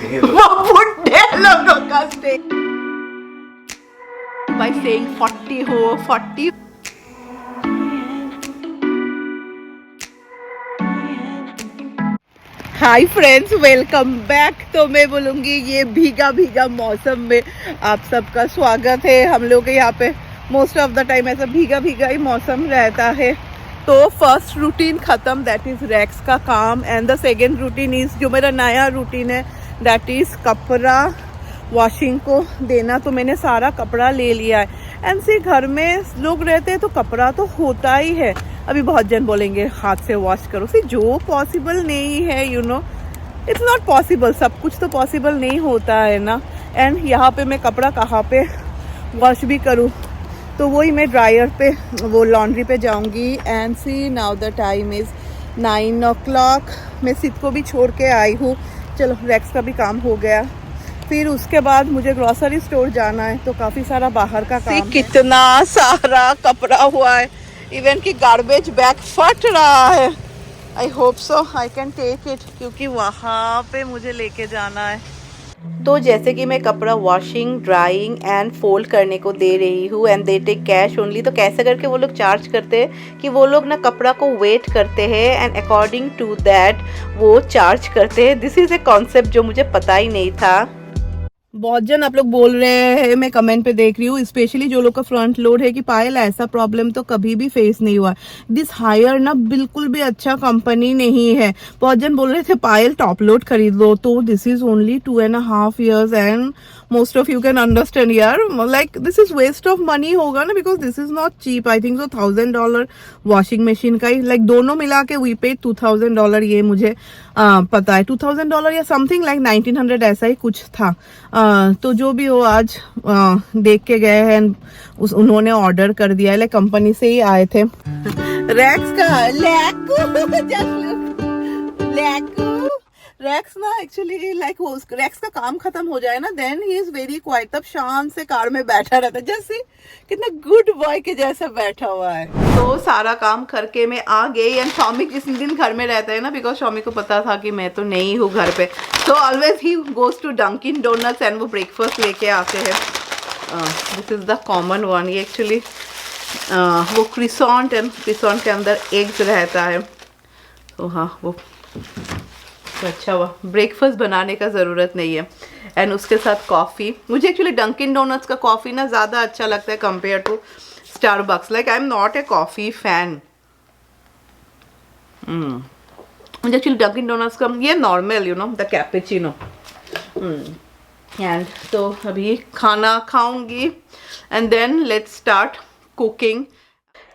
वो बुड्ढे लोगों का स्टे by saying 40 हो 40। Hi friends, welcome back. तो मैं बोलूँगी ये भीगा भीगा मौसम में आप सबका स्वागत है। हम लोग के यहाँ पे मोस्ट ऑफ द टाइम ऐसा भीगा भीगा ही मौसम रहता है। तो फर्स्ट रूटीन ख़त्म, दैट इज़ रैक्स का काम। And the second routine is जो मेरा नया रूटीन है, दैट इज़ कपड़ा वॉशिंग को देना। तो मैंने सारा कपड़ा ले लिया है। एंड सी घर में लोग रहते हैं तो कपड़ा तो होता ही है। अभी बहुत जन बोलेंगे हाथ से वॉश करो, सी जो पॉसिबल नहीं है, you no it's not possible. सब कुछ तो पॉसिबल नहीं होता है ना। एंड यहाँ पे मैं कपड़ा कहाँ पे वॉश भी करूँ, तो वही मैं ड्रायर पे वो लॉन्ड्री पे जाऊँगी। And see now the time is 9 o'clock। मैं सिद को भी छोड़ के आई हूँ। चलो रैक्स का भी काम हो गया। फिर उसके बाद मुझे ग्रोसरी स्टोर जाना है, तो काफ़ी सारा बाहर का काम है। कितना सारा कपड़ा हुआ है, इवन कि गार्बेज बैग फट रहा है। I hope so I can take it, क्योंकि वहाँ पे मुझे लेके जाना है। तो जैसे कि मैं कपड़ा वॉशिंग, ड्राइंग एंड फोल्ड करने को दे रही हूँ and they take cash only. तो कैसे करके वो लोग चार्ज करते हैं कि वो लोग ना कपड़ा को वेट करते हैं एंड अकॉर्डिंग टू दैट वो चार्ज करते हैं। दिस इज़ ए कॉन्सेप्ट जो मुझे पता ही नहीं था। बहुत जन आप लोग बोल रहे हैं, मैं कमेंट पे देख रही हूँ, स्पेशली जो लोग का फ्रंट लोड है, कि पायल ऐसा प्रॉब्लम तो कभी भी फेस नहीं हुआ। दिस हायर ना बिल्कुल भी अच्छा कंपनी नहीं है। बहुत जन बोल रहे थे पायल टॉप लोड खरीद लो, तो this is only 2.5 years and most of you can understand यार, like this is waste of money होगा ना, because this is not cheap. I think so $1000 washing machine का ही, लाइक दोनों मिला के वी पे $2000। ये मुझे पता है $2000 या समथिंग लाइक 1900 ऐसा ही कुछ था। तो जो भी हो, आज देख के गए हैं, उन्होंने ऑर्डर कर दिया है, लाइक कंपनी से ही आए थे। रैक्स का रैक्स ना एक्चुअली लाइक रैक्स का काम खत्म हो जाए ना, then he is very quiet. तब शांत से कार में बैठा रहता है, जैसे कितना गुड बॉय के जैसा बैठा हुआ है। तो सारा काम करके मैं आ गई। एंड स्वामी जिस दिन घर में रहता है ना, बिकॉज स्वामी को पता था कि मैं तो नहीं हूँ घर पे, तो always he goes to Dunkin Donuts and वो ब्रेकफास्ट लेके आते हैं। This is the common one. ये एक्चुअली वो क्रिसॉन्ट एंड क्रिसॉन्ट के अंदर एग्स रहता है। तो हाँ, वो तो अच्छा हुआ, ब्रेकफास्ट बनाने का ज़रूरत नहीं है। एंड उसके साथ कॉफ़ी। मुझे एक्चुअली डंकिन डोनट्स का कॉफ़ी ना ज़्यादा अच्छा लगता है compare to Starbucks. Like I am not a coffee fan. मुझे एक्चुअली डंकिन डोनट्स का ये normal, you know, the cappuccino. And तो अभी खाना खाऊंगी and then let's start cooking.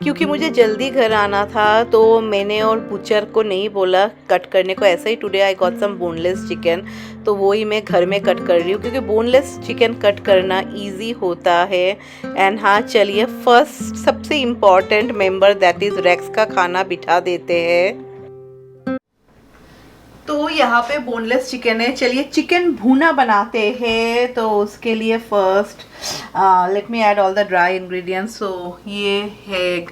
क्योंकि मुझे जल्दी घर आना था, तो मैंने और बुचर को नहीं बोला कट करने को। ऐसा ही today I got some boneless chicken, तो वो ही मैं घर में कट कर रही हूँ, क्योंकि बोनलेस चिकन कट करना इजी होता है। एंड हाँ, चलिए फर्स्ट सबसे important member that is Rex का खाना बिठा देते हैं। तो यहाँ पे बोनलेस चिकन है, चलिए चिकन भुना बनाते हैं। तो उसके लिए first let me add all the dry ingredients. So ये है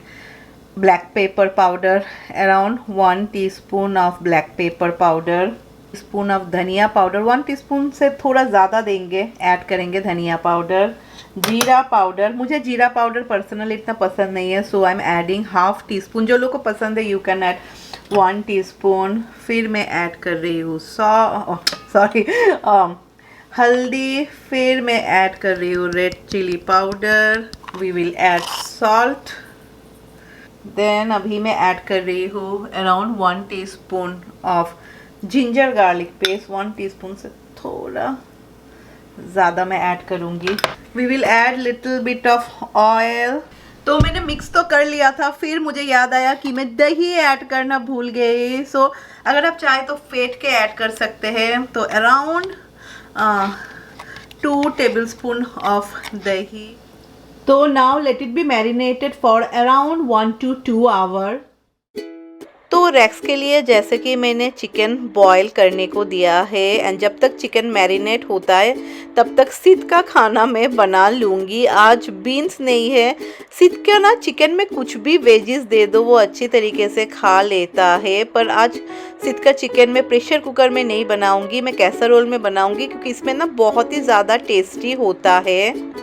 black pepper powder, around 1 teaspoon of black pepper powder, teaspoon of dhaniya powder, 1 teaspoon से थोड़ा ज़्यादा देंगे, ऐड करेंगे धनिया पाउडर। जीरा पाउडर, मुझे जीरा पाउडर पर्सनली इतना पसंद नहीं है, सो आई एम एडिंग ½ टीस्पून। जो लोग को पसंद है यू कैन ऐड 1 टीस्पून। फिर मैं ऐड कर रही हूँ हल्दी। फिर मैं ऐड कर रही हूँ red chili powder. We will add salt. Then अभी मैं ऐड कर रही हूँ around 1 teaspoon of ginger garlic paste. 1 teaspoon से थोड़ा ज़्यादा मैं ऐड करूँगी। We will add little bit of oil. तो मैंने मिक्स तो कर लिया था, फिर मुझे याद आया कि मैं दही ऐड करना भूल गई। सो अगर आप चाहे तो फेंट के ऐड कर सकते हैं। तो अराउंड 2 टेबलस्पून ऑफ दही। तो now let it be marinated for around 1 to 2 hours। तो तो रैक्स के लिए जैसे कि मैंने चिकन बॉईल करने को दिया है एंड जब तक चिकन मैरिनेट होता है तब तक सिद का खाना मैं बना लूँगी। आज बीन्स नहीं है, सिद का ना चिकन में कुछ भी वेजिस दे दो वो अच्छी तरीके से खा लेता है, पर आज सिद का चिकन मैं प्रेशर कुकर में नहीं बनाऊँगी, मैं कैसरोल में बनाऊँगी क्योंकि इसमें ना बहुत ही ज़्यादा टेस्टी होता है।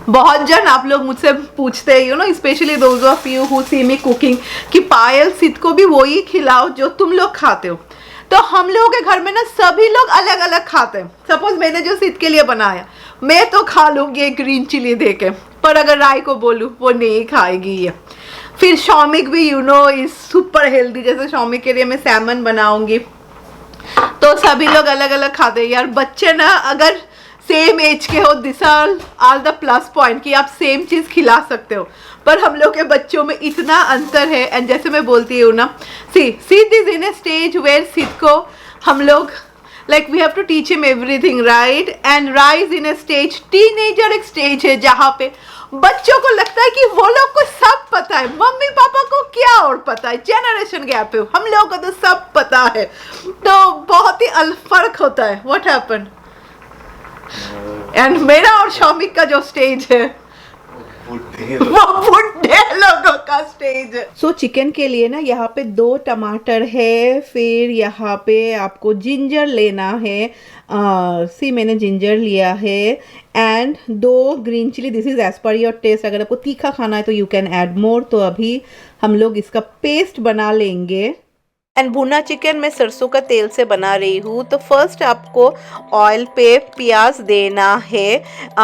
बहुत जन आप लोग मुझसे पूछते हैं, you know, specially those of you who see me cooking, कि पायल सिद को भी वही खिलाओ जो तुम लोग खाते हो। तो हम लोगों के घर में ना सभी लोग अलग अलग खाते हैं। सपोज मैंने जो सिद के लिए बनाया मैं तो खा लूँगी एक ग्रीन चिली दे के, पर अगर राय को बोलूँ वो नहीं खाएगी ये। फिर शौमिक भी you know is super healthy, जैसे शौमिक के लिए मैं सैमन बनाऊँगी, तो सभी लोग अलग अलग खाते हैं। यार बच्चे ना अगर सेम एज के हो, this are the plus point कि आप सेम चीज़ खिला सकते हो, पर हम लोग के बच्चों में इतना अंतर है। एंड जैसे मैं बोलती हूँ ना, Sid is in a stage where Sid को हम लोग like we have to teach him everything, right. And rise in a stage, teenager एक स्टेज है जहाँ पे बच्चों को लगता है कि वो लोग को सब पता है, मम्मी पापा को क्या और पता है, जेनरेशन गैप है, हम लोगों को तो सब पता है, तो बहुत ही फर्क होता है। What happened? एंड मेरा और शौमिक का जो स्टेज है वो बुढ़े लोगों का स्टेज है। सो चिकन के लिए ना यहाँ पे 2 टमाटर है, फिर यहाँ पे आपको जिंजर लेना है, मैंने जिंजर लिया है, and 2 green chili. This is as per your taste, अगर आपको तीखा खाना है तो यू कैन ऐड मोर। तो अभी हम लोग इसका पेस्ट बना लेंगे। एंड भुना चिकन मैं सरसों का तेल से बना रही हूँ। तो फर्स्ट आपको ऑयल पे प्याज देना है।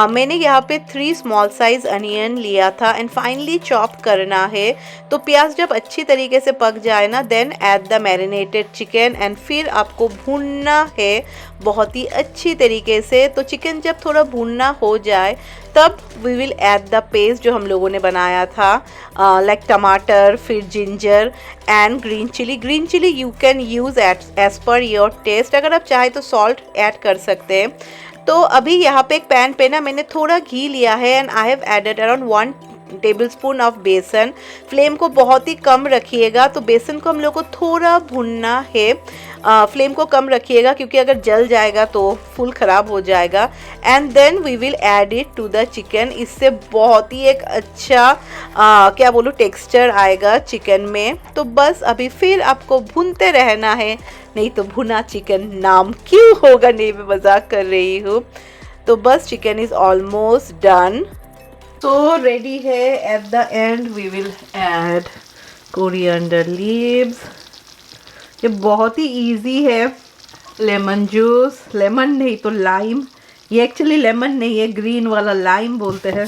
मैंने यहाँ पे 3 स्मॉल साइज अनियन लिया था एंड फाइनली चॉप करना है। तो प्याज जब अच्छी तरीके से पक जाए ना, then add the marinated chicken and फिर आपको भूनना है बहुत ही अच्छी तरीके से। तो चिकन जब थोड़ा भुनना हो जाए तब we will add the paste जो हम लोगों ने बनाया था, लाइक टमाटर, फिर ginger and green chili. Green chili you can use as per your taste, अगर आप चाहे तो सॉल्ट ऐड कर सकते हैं। तो अभी यहाँ पे एक पैन पे ना मैंने थोड़ा घी लिया है and I have added around 1 tablespoon of besan. Flame को बहुत ही कम रखिएगा, तो बेसन को हम लोग को थोड़ा भुनना है। फ्लेम को कम रखिएगा क्योंकि अगर जल जाएगा तो फुल ख़राब हो जाएगा। And then we will add it to the chicken. इससे बहुत ही एक अच्छा क्या बोलूँ टेक्सचर आएगा चिकन में। तो बस अभी फिर आपको भूनते रहना है, नहीं तो भुना चिकन नाम क्यों होगा, नहीं मैं मजाक कर रही हूँ। तो बस चिकन इज़ ऑलमोस्ट डन। तो रेडी है। At the end we will add coriander leaves. ये बहुत ही इजी है। लेमन जूस, लेमन नहीं तो लाइम, ये एक्चुअली लेमन नहीं है, ग्रीन वाला लाइम बोलते हैं।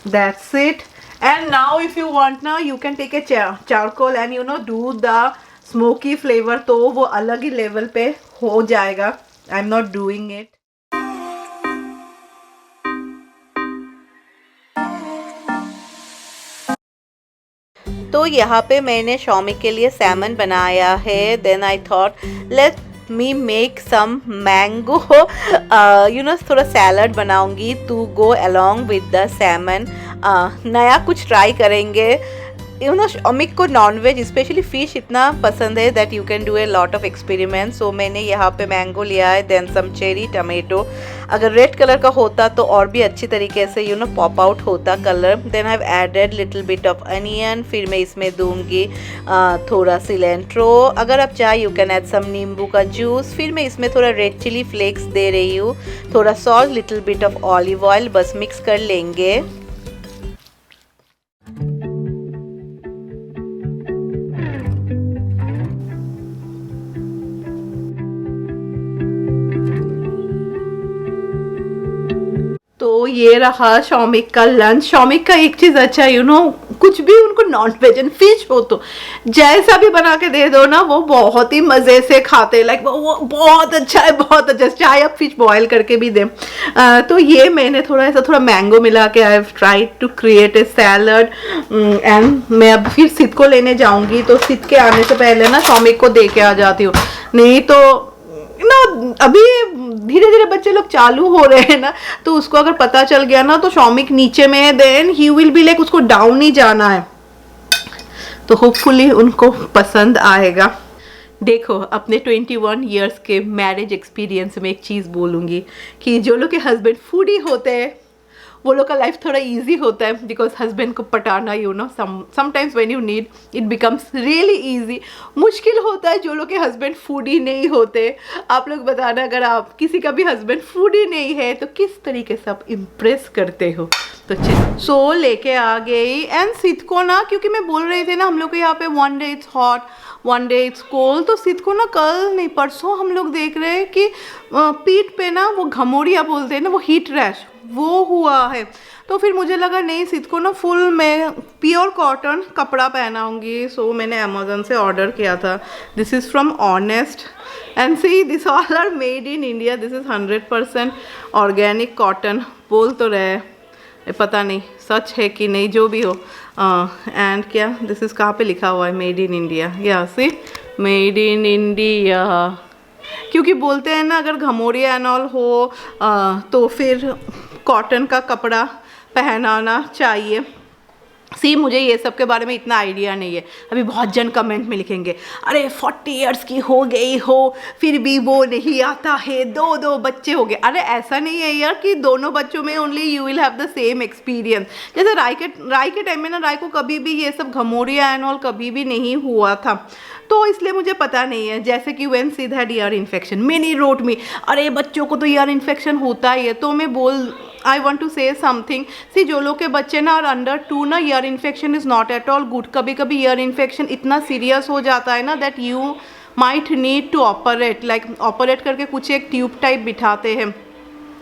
That's it. And now if you want ना you can take a charcoal and you know do the smoky flavour, तो वो अलग ही लेवल पे हो जाएगा। I am not doing it. तो यहाँ पे मैंने शौमिक के लिए सैमन बनाया है। Then I thought let me make some mango, you know, थोड़ा सैलड बनाऊंगी to go along with the salmon. नया कुछ ट्राई करेंगे। यू नो शौमिक को नॉनवेज स्पेशली फ़िश इतना पसंद है that you can do a lot of experiment. So मैंने यहाँ पे मैंगो लिया है, देन सम चेरी टमेटो। अगर रेड कलर का होता तो और भी अच्छी तरीके से यू नो पॉप आउट होता colour. Then I have added little bit of onion. फिर मैं इसमें दूंगी थोड़ा सिलेंट्रो। अगर आप चाहे यू कैन ऐड सम नींबू का जूस। फिर मैं इसमें थोड़ा रेड चिली फ्लेक्स दे रही हूँ, थोड़ा salt, little bit of olive oil. बस मिक्स कर लेंगे। तो ये रहा शौमिक का लंच। शौमिक का एक चीज़ अच्छा यू नो, कुछ भी उनको नॉन वेज एंड फिश हो तो जैसा भी बना के दे दो ना वो बहुत ही मज़े से खाते, लाइक वो बहुत अच्छा है, बहुत अच्छा। चाहे आप फिश बॉयल करके भी दें। तो ये मैंने थोड़ा मैंगो मिला के I have tried to create a salad. And मैं अब फिर सिद को लेने जाऊंगी, तो सिद के आने से पहले ना शौमिक को दे के आ जाती हूँ, नहीं तो ना अभी धीरे धीरे बच्चे लोग चालू हो रहे हैं ना, तो उसको अगर पता चल गया ना तो शौमिक नीचे में है, then he will be like उसको डाउन नहीं जाना है। तो होपफुली उनको पसंद आएगा। देखो, अपने 21 इयर्स के मैरिज एक्सपीरियंस में एक चीज़ बोलूँगी कि जो लोग के हस्बैंड फूडी होते हैं वो लोग का लाइफ थोड़ा इजी होता है, बिकॉज हस्बैंड को पटाना sometimes when you need it becomes really easy. मुश्किल होता है जो लोग के हस्बैंड फूडी नहीं होते। आप लोग बताना, अगर आप किसी का भी हस्बैंड फूडी नहीं है तो किस तरीके से आप इम्प्रेस करते हो। तो सो लेके आ गई एंड सिद को ना, क्योंकि मैं बोल रही थी ना हम लोग के यहाँ पे one day it's hot one day it's cold, तो सिद को ना कल नहीं परसों हम लोग देख रहे हैं कि पीठ पे ना वो घमोड़िया बोलते हैं ना, वो हीट रैश वो हुआ है। तो फिर मुझे लगा नहीं, सिद को ना फुल मैं प्योर कॉटन कपड़ा पहनाऊंगी। सो मैंने अमेज़न से ऑर्डर किया था। This is from honest and see this all are made in India. This is 100% organic cotton बोल तो रहे, पता नहीं सच है कि नहीं, जो भी हो। एंड क्या दिस इज़ कहाँ पे लिखा हुआ है, मेड इन इंडिया। या सी मेड इन इंडिया, क्योंकि बोलते हैं ना अगर घमोड़िया एंड ऑल हो तो फिर कॉटन का कपड़ा पहनाना चाहिए। सी मुझे ये सब के बारे में इतना आइडिया नहीं है। अभी बहुत जन कमेंट में लिखेंगे अरे 40 इयर्स की हो गई हो फिर भी वो नहीं आता है, दो बच्चे हो गए। अरे ऐसा नहीं है यार कि दोनों बच्चों में only you will have the same experience. जैसे राय के टाइम में ना राय को कभी भी ये सब घमोड़िया एंड ऑल कभी भी नहीं हुआ था, तो इसलिए मुझे पता नहीं है। जैसे कि when Sid had ear infection, many wrote me अरे बच्चों को तो ईयर इन्फेक्शन होता ही है। तो मैं I want to say something, see जो लोग के बच्चे ना और अंडर 2 ना, ear infection is not at all good. कभी कभी ईयर इन्फेक्शन इतना सीरियस हो जाता है ना that you might need to operate, like operate करके कुछ एक ट्यूब टाइप बिठाते हैं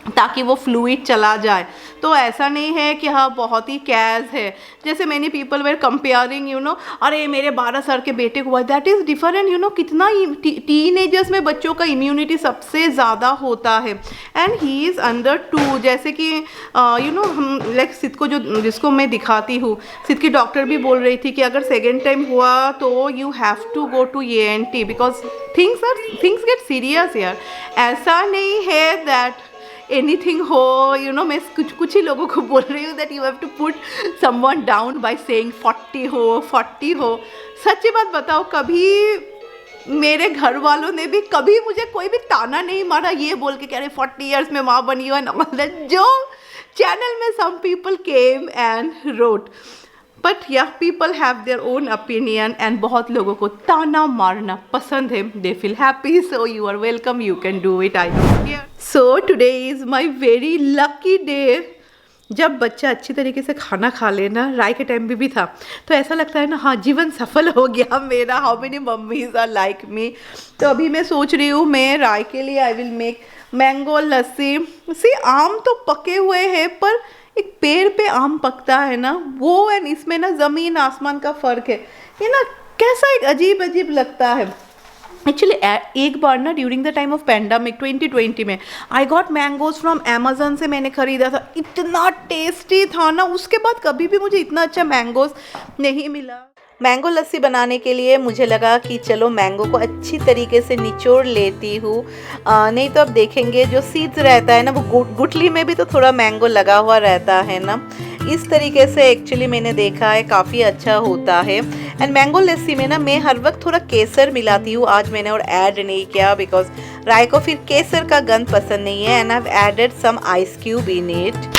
ताकि वो फ्लूइड चला जाए। तो ऐसा नहीं है कि हाँ बहुत ही कैज है। जैसे मैनी पीपल वेर कंपेयरिंग अरे मेरे 12 साल के बेटे को हुआ, दैट इज़ डिफरेंट। कितना टीनेजर्स में बच्चों का इम्यूनिटी सबसे ज़्यादा होता है एंड ही इज़ अंडर 2। जैसे कि हम लाइक सिद को जिसको मैं दिखाती हूँ, सिद की डॉक्टर भी बोल रही थी कि अगर सेकेंड टाइम हुआ तो you have to go to ENT because things get serious यार। ऐसा नहीं है दैट एनीथिंग हो मैं कुछ ही लोगों को बोल रही हूँ that you have to put someone down by saying 40 हो। सच्ची बात बताओ, कभी मेरे घर वालों ने भी कभी मुझे कोई भी ताना नहीं मारा ये बोल के कह रहे 40 इयर्स में माँ बनी हो एंड ऑल दैट, जो चैनल में some people came and wrote. But yeah people have their own opinion and बहुत लोगों को ताना मारना पसंद है। They feel happy, so you are welcome, you can do it, I don't care. So today is my very lucky day. जब बच्चा अच्छी तरीके से खाना खा लेना, राय के टाइम भी था, तो ऐसा लगता है ना हाँ जीवन सफल हो गया मेरा। How many mummies are like me. तो अभी मैं सोच रही हूँ मैं राय के लिए आई विल मेक मैंगो लस्सी। सी आम तो पके हुए हैं पर एक पेड़ पे आम पकता है ना वो, एंड इसमें ना ज़मीन आसमान का फ़र्क है। ये ना कैसा एक अजीब अजीब लगता है। एक्चुअली एक बार ना during the time of pandemic 2020 में I got mangoes from Amazon से मैंने ख़रीदा था, इतना टेस्टी था ना। उसके बाद कभी भी मुझे इतना अच्छा मैंगोज नहीं मिला। मैंगो लस्सी बनाने के लिए मुझे लगा कि चलो मैंगो को अच्छी तरीके से निचोड़ लेती हूँ, नहीं तो अब देखेंगे जो सीड्स रहता है ना वो गुठली में भी तो थोड़ा मैंगो लगा हुआ रहता है ना। इस तरीके से एक्चुअली मैंने देखा है काफ़ी अच्छा होता है। एंड मैंगो लस्सी में ना मैं हर वक्त थोड़ा केसर मिलाती हूँ, आज मैंने और ऐड नहीं किया बिकॉज राय को फिर केसर का गंध पसंद नहीं है। And I have added some ice cube in it.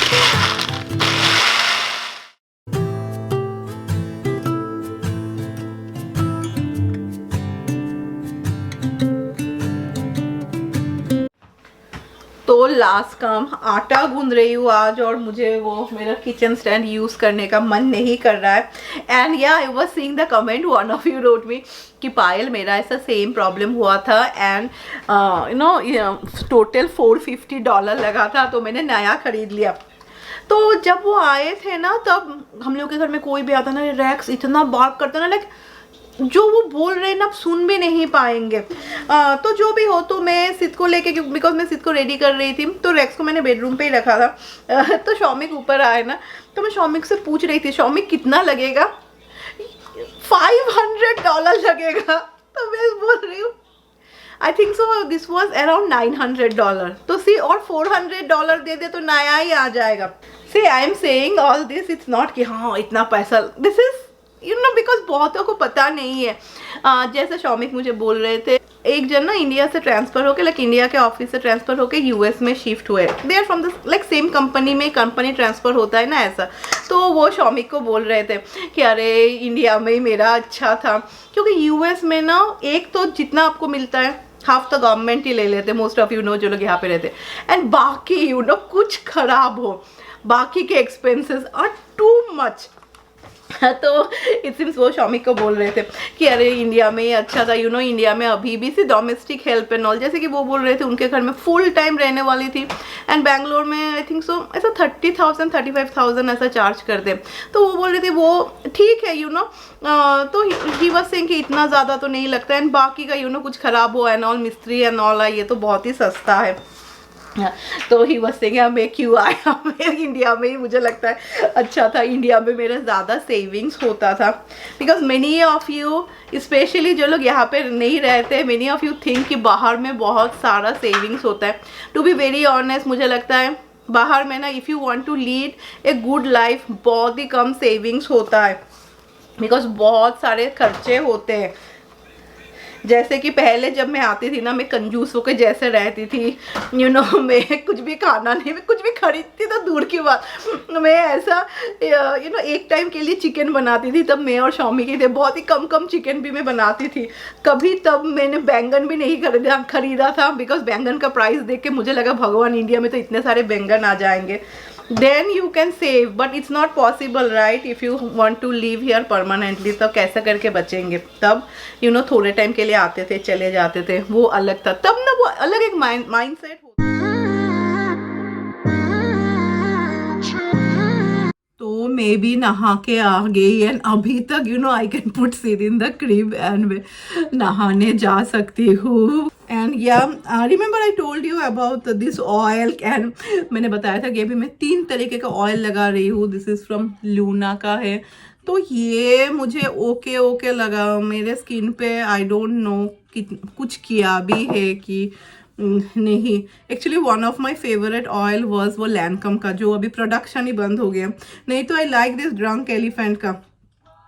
तो लास्ट काम आटा गूंद रही हूँ आज, और मुझे वो मेरा किचन स्टैंड यूज़ करने का मन नहीं कर रहा है। And yeah I was seeing the comment, one of you wrote me कि पायल मेरा ऐसा सेम प्रॉब्लम हुआ था एंड टोटल $450 लगा था, तो मैंने नया ख़रीद लिया। तो जब वो आए थे ना तब हम लोग के घर में कोई भी आता ना रैक्स इतना बार्क करता ना, लाइक जो वो बोल रहे हैं ना आप सुन भी नहीं पाएंगे। तो जो भी हो, तो मैं सिद को लेके, बिकॉज मैं सिद को रेडी कर रही थी तो रेक्स को मैंने बेडरूम पे ही रखा था। तो शौमिक ऊपर आए ना तो मैं शौमिक से पूछ रही थी शौमिक कितना लगेगा, $500 लगेगा। तो मैं बोल रही हूँ आई think so this was around $900। तो सी और $400 दे दे तो नया ही आ जाएगा। See I am saying all this, it's not कि हाँ इतना पैसा, this is you know because बहुतों को पता नहीं है। जैसे शौमिक मुझे बोल रहे थे, एक जन ना इंडिया से ट्रांसफ़र होके, लाइक इंडिया के ऑफिस से ट्रांसफ़र होके यूएस में शिफ्ट हुए। They are from the like same company में कंपनी ट्रांसफ़र होता है ना ऐसा। तो वो शौमिक को बोल रहे थे कि अरे इंडिया में ही मेरा अच्छा था, क्योंकि यूएस में ना एक तो जितना आपको मिलता है हाफ तो गवर्नमेंट ही ले लेते, मोस्ट ऑफ यू नो जो लोग यहाँ पे रहते, एंड बाकी यू नो कुछ खराब हो, बाकी के एक्सपेंसेस आर टू मच। तो इट सिम्स वो शौमिक को बोल रहे थे कि अरे इंडिया में ही अच्छा था, यू नो इंडिया में अभी भी सी डोमेस्टिक हेल्प एंड ऑल, जैसे कि वो बोल रहे थे उनके घर में फुल टाइम रहने वाली थी, एंड बैंगलोर में आई थिंक सो ऐसा 30,000 35,000 ऐसा चार्ज करते। तो वो बोल रहे थे वो ठीक है, यू नो तो ही वाज सेइंग कि इतना ज़्यादा तो नहीं लगता, एंड बाकी का यू नो कुछ ख़राब हो एंड ऑल, मिस्त्री एंड ऑल है, ये तो बहुत ही सस्ता है। तो ही बस सेइंग मैं क्यों आया, मैं इंडिया में ही मुझे लगता है अच्छा था, इंडिया में मेरा ज़्यादा सेविंग्स होता था। Because many of you specially जो लोग यहाँ पे नहीं रहते, मेनी ऑफ यू थिंक कि बाहर में बहुत सारा सेविंग्स होता है। टू बी वेरी ऑनेस्ट मुझे लगता है बाहर में ना if you want to lead a good life बहुत ही कम सेविंग्स होता है, बिकॉज बहुत सारे खर्चे होते हैं। जैसे कि पहले जब मैं आती थी ना, मैं कंजूसों के जैसे रहती थी, यू नो मैं कुछ भी खाना नहीं, मैं कुछ भी खरीदती तो दूर की बात, मैं ऐसा यू नो एक टाइम के लिए चिकन बनाती थी, तब मैं और शौमी के थे, बहुत ही कम चिकन भी मैं बनाती थी। कभी तब मैंने बैंगन भी नहीं खरीदा था, बिकॉज बैंगन का प्राइस देख के मुझे लगा भगवान इंडिया में तो इतने सारे बैंगन आ जाएंगे, then you can save, but it's not possible right if you want to live here permanently। तो कैसे करके बचेंगे? तब you know थोड़े टाइम के लिए आते थे चले जाते थे, वो अलग था तब ना, वो अलग एक माइंड सेट होता। तो मैं भी नहा के आ गई एंड अभी तक you know I can put Sid in the crib and मैं नहाने जा सकती हूँ। And you remember I told you about this oil, and मैंने बताया था कि अभी मैं 3 तरीके का ऑयल लगा रही हूँ। दिस इज़ फ्रॉम लूना का है, तो ये मुझे ओके लगा मेरे स्किन पे। आई डोंट नो कि कुछ किया भी है कि नहीं। Actually one of my favourite oil was वो लैनकम का, जो अभी प्रोडक्शन ही बंद हो गया। नहीं तो I like this drunk elephant का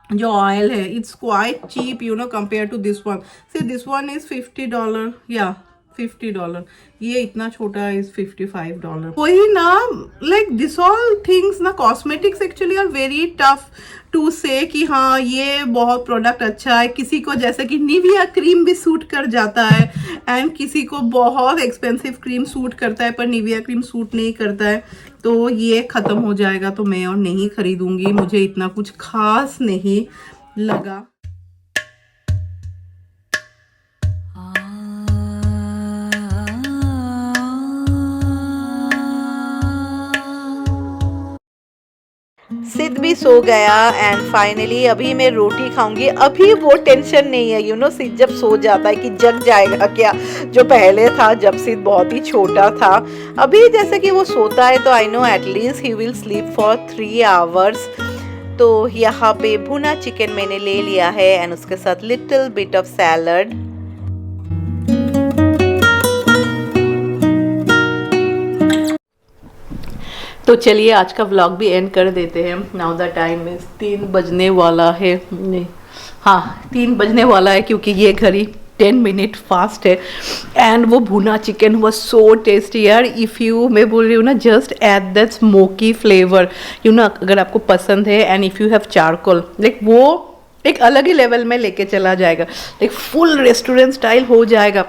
जो ऑयल है, it's quite cheap you know compare to this one. See this one is $50 या $50, ये इतना छोटा इज $55। वही ना, लाइक दिस ऑल थिंग्स ना, cosmetics actually are very tough to say कि हाँ ये बहुत प्रोडक्ट अच्छा है। किसी को जैसे कि निविया क्रीम भी सूट कर जाता है, एंड किसी को बहुत एक्सपेंसिव क्रीम सूट करता है पर निविया क्रीम सूट नहीं करता है। तो ये ख़त्म हो जाएगा तो मैं और नहीं खरीदूंगी, मुझे इतना कुछ खास नहीं लगा। सिद्ध भी सो गया एंड फाइनली अभी मैं रोटी खाऊंगी। अभी वो टेंशन नहीं है, यू नो सिद्ध जब सो जाता है कि जग जाएगा क्या, जो पहले था जब सिद्ध बहुत ही छोटा था। अभी जैसे कि वो सोता है तो I know at least he will sleep for 3 hours. तो यहाँ पे भुना चिकन मैंने ले लिया है एंड उसके साथ लिटिल बिट ऑफ सैलड। तो चलिए आज का व्लॉग भी एंड कर देते हैं। नाउ द टाइम इज 3 बजने वाला है, नहीं हाँ 3 बजने वाला है, क्योंकि ये घड़ी 10 मिनट फास्ट है। एंड वो भुना चिकन हुआ सो टेस्टी यार। इफ़ यू, मैं बोल रही हूँ ना, just at that smoky flavour you know, अगर आपको पसंद है and if you have charcoal, like वो एक अलग ही लेवल में लेके चला जाएगा, लाइक फुल रेस्टोरेंट स्टाइल हो जाएगा।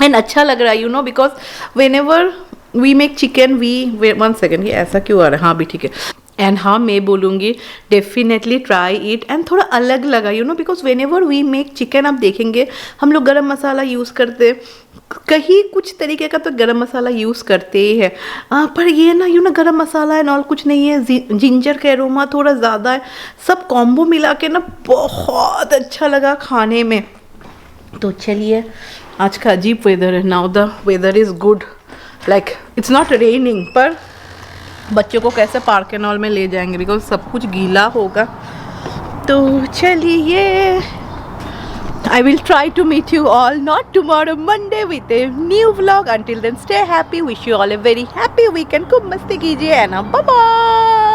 एंड अच्छा लग रहा है you know, because whenever we make chicken we 1 second, ये ऐसा क्यों आ रहा है? हाँ भी ठीक है। एंड हाँ मैं बोलूँगी डेफिनेटली ट्राई इट, एंड थोड़ा अलग लगा you know, because whenever we make chicken, आप देखेंगे हम लोग गरम मसाला यूज़ करते, कहीं कुछ तरीके का तो गरम मसाला यूज़ करते ही है, पर ये ना यू ना गरम मसाला एंड ऑल कुछ नहीं है, जिंजर का एरोमा थोड़ा ज़्यादा है, सब कॉम्बो मिला के ना बहुत अच्छा लगा खाने में। तो चलिए, आज का अजीब वेदर है, now the weather is good, like it's not raining, पर बच्चों को कैसे पार्क एंड ऑल में ले जाएंगे बिकॉज सब कुछ गीला होगा। तो चलिए, I will try to meet you all not tomorrow, Monday with a new vlog. Until then, stay happy. Wish you all a very happy weekend. खूब मस्ती कीजिए, है ना? Bye bye.